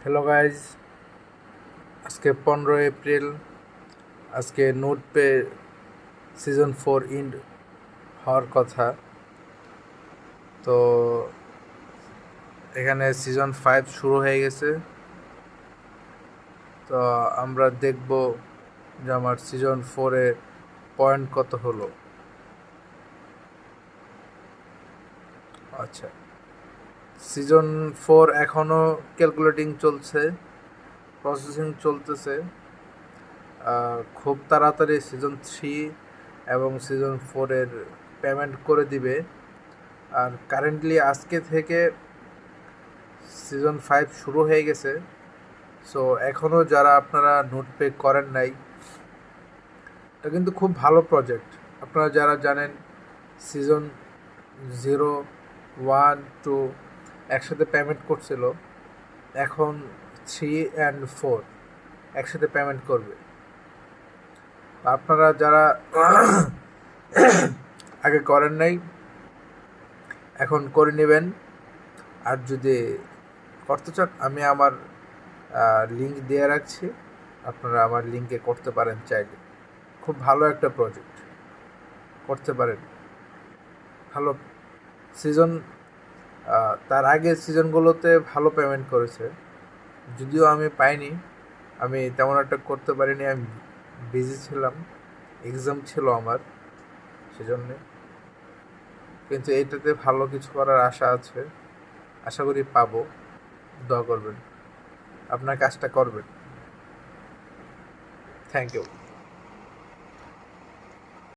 Hello guys, আজকে 15 April. আজকে note pay season 4 ইন্ড হওয়ার কথা। তো এখানে সিজন 5 শুরু হয়ে গেছে। তো আমরা দেখব যে আমার সিজন 4-এ পয়েন্ট কত হলো। আচ্ছা, সিজন 4 এখনও ক্যালকুলেটিং চলছে, প্রসেসিং চলতেছে। খুব তাড়াতাড়ি সিজন 3 এবং সিজন 4-এর পেমেন্ট করে দিবে। আর কারেন্টলি আজকে থেকে সিজন 5 শুরু হয়ে গেছে। সো এখনও যারা আপনারা নোট পে করেন নাই, এটা কিন্তু খুব ভালো প্রজেক্ট। আপনারা যারা জানেন সিজন 0, 1, 2 একসাথে পেমেন্ট করছিল, এখন 3 and 4 একসাথে পেমেন্ট করবে। আপনারা যারা আগে করেন নাই, এখন করে নেবেন। আর যদি করতে চান, আমি আমার লিঙ্ক দিয়ে রাখছি, আপনারা আমার লিঙ্কে করতে পারেন চাইলে। খুব ভালো একটা প্রজেক্ট, করতে পারেন। ভালো সিজন, তার আগে সিজনগুলোতে ভালো পেমেন্ট করেছে, যদিও আমি পাইনি। আমি তেমন একটা করতে পারিনি, আমি বিজি ছিলাম, এক্সাম ছিল আমার, সেজন্যে। কিন্তু এইটাতে ভালো কিছু করার আশা আছে, আশা করি পাবো। দোয়া করবেন, আপনার কাজটা করবেন। Thank you.